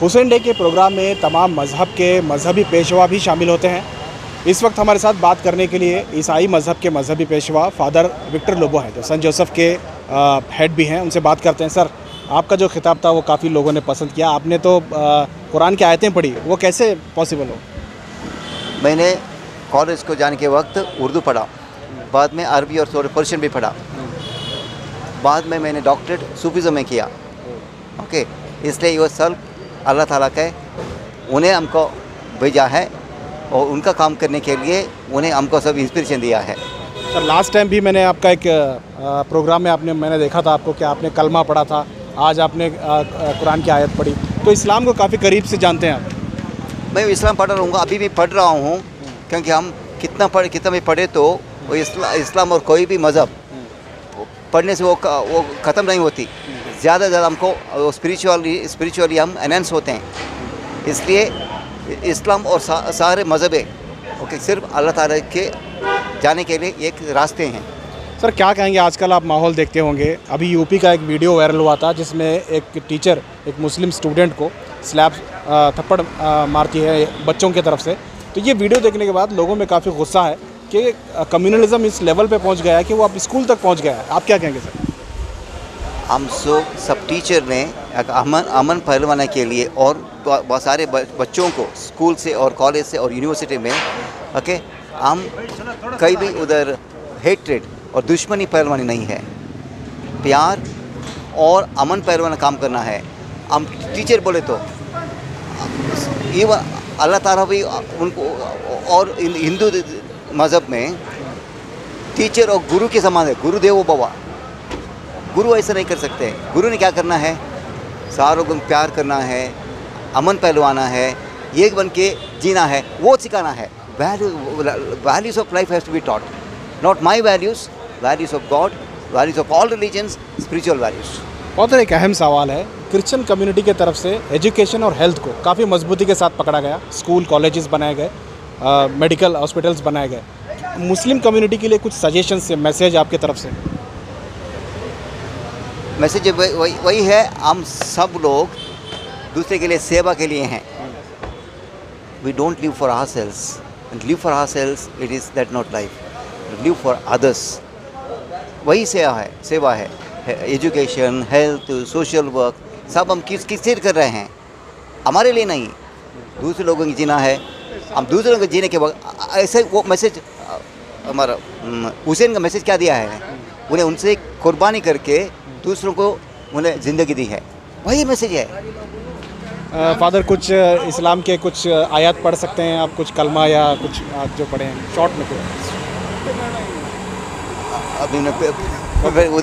Hussain day के programme में तमाम मज़हब के मजहबी पेशवा भी शामिल होते हैं। इस वक्त हमारे साथ बात करने के लिए ईसाई मज़हब के मजहबी पेशवा फादर विक्टर लोबो हैं, जो सेंट जोसेफ के हेड भी हैं। उनसे बात करते हैं। सर, आपका जो खिताब था वो काफ़ी लोगों ने पसंद किया। आपने तो कुरान की आयतें पढ़ी, वो कैसे पॉसिबल हो? मैंने कॉलेज को जाने के वक्त उर्दू पढ़ा, बाद में अरबी और थोड़ा पर्शियन भी पढ़ा, बाद में मैंने डॉक्टरेट सूफीज़म में किया। ओके, इसलिए ये सब अल्लाह ताला के उन्हें हमको भेजा है और उनका काम करने के लिए उन्हें हमको सब इंस्पिरेशन दिया है। सर, लास्ट टाइम भी मैंने आपका एक प्रोग्राम में मैंने देखा था आपको कि आपने कलमा पढ़ा था, आज आपने कुरान की आयत पढ़ी, तो इस्लाम को काफ़ी करीब से जानते हैं आप। मैं इस्लाम पढ़ रहा हूँ, अभी भी पढ़ रहा हूँ, क्योंकि हम कितना भी पढ़े तो वो इस्लाम और कोई भी मज़हब पढ़ने से वो ख़त्म नहीं होती। ज़्यादा से ज़्यादा हमको स्पिरिचुअली हम एनहेंस होते हैं। इसलिए इस्लाम और सारे मज़हब ओके सिर्फ अल्लाह ताला के जाने के लिए एक रास्ते हैं। सर, क्या कहेंगे, आजकल आप माहौल देखते होंगे, अभी यूपी का एक वीडियो वायरल हुआ था जिसमें एक टीचर एक मुस्लिम स्टूडेंट को स्लैब थप्पड़ मारती है बच्चों की तरफ से। तो ये वीडियो देखने के बाद लोगों में काफ़ी गुस्सा है कि कम्युनलिज्म इस लेवल पे पहुंच गया है कि वो अब स्कूल तक पहुंच गया है। आप क्या कहेंगे सर? हम सब टीचर ने अमन फैलवाने के लिए और बहुत सारे बच्चों को स्कूल से और कॉलेज से और यूनिवर्सिटी में ओके हम कहीं भी उधर हेट्रेड और दुश्मनी फैलवानी नहीं है, प्यार और अमन फैलवाना काम करना है। हम टीचर बोले तो इवन अल्लाह ताला भी उनको और हिंदू मज़हब में टीचर और गुरु के समान है, गुरु देवो भव। गुरु ऐसा नहीं कर सकते। गुरु ने क्या करना है? सारों को प्यार करना है, अमन पहलवाना है, एक बन के जीना है, वो सिखाना है। Values of life has to be taught, not my values, values of God, values of all religions, spiritual values. बहुत एक अहम सवाल है। क्रिश्चियन कम्युनिटी की तरफ से एजुकेशन और हेल्थ को काफ़ी मजबूती के साथ पकड़ा गया, स्कूल कॉलेजेस बनाए गए, मेडिकल हॉस्पिटल्स बनाए गए। मुस्लिम कम्युनिटी के लिए कुछ सजेशंस या मैसेज आपके तरफ से? मैसेज वही है, हम सब लोग दूसरे के लिए सेवा के लिए हैं। We don't live for ourselves, and live for ourselves it is that not life. Live for others, वही सेवा है। एजुकेशन, हेल्थ, सोशल वर्क सब हम किससे कर रहे हैं? हमारे लिए नहीं, दूसरे लोगों की जीना है। हम दूसरों को जीने के वक्त ऐसे वो मैसेज हमारा हुसैन का मैसेज क्या दिया है? उन्हें उनसे कुर्बानी करके दूसरों को उन्हें ज़िंदगी दी है, वही मैसेज है। फादर, कुछ इस्लाम के कुछ आयत पढ़ सकते हैं आप, कुछ कलमा या कुछ जो पढ़े हैं शॉर्ट में? अभी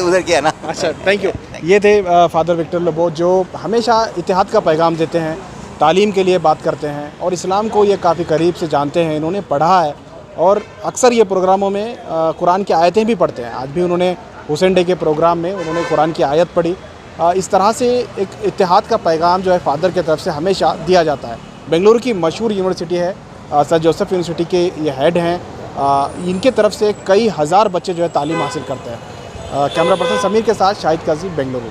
उधर किया ना। अच्छा, थैंक यू। ये थे फादर विक्टर लोबो, जो हमेशा इत्तेहाद का पैगाम देते हैं, तालीम के लिए बात करते हैं और इस्लाम को ये काफ़ी करीब से जानते हैं। इन्होंने पढ़ा है और अक्सर ये प्रोग्रामों में कुरान की आयतें भी पढ़ते हैं। आज भी उन्होंने हुसैन डे के प्रोग्राम में उन्होंने कुरान की आयत पढ़ी। इस तरह से एक इत्तेहाद का पैगाम जो है फादर की तरफ से हमेशा दिया जाता है। बेंगलुरु की मशहूर यूनिवर्सिटी है, सेंट जोसेफ यूनिवर्सिटी के ये हेड हैं। इनके तरफ से कई हज़ार बच्चे जो है तालीम हासिल करते हैं। कैमरा पर्सन समीर के साथ शाहिद काजी, बेंगलुरु।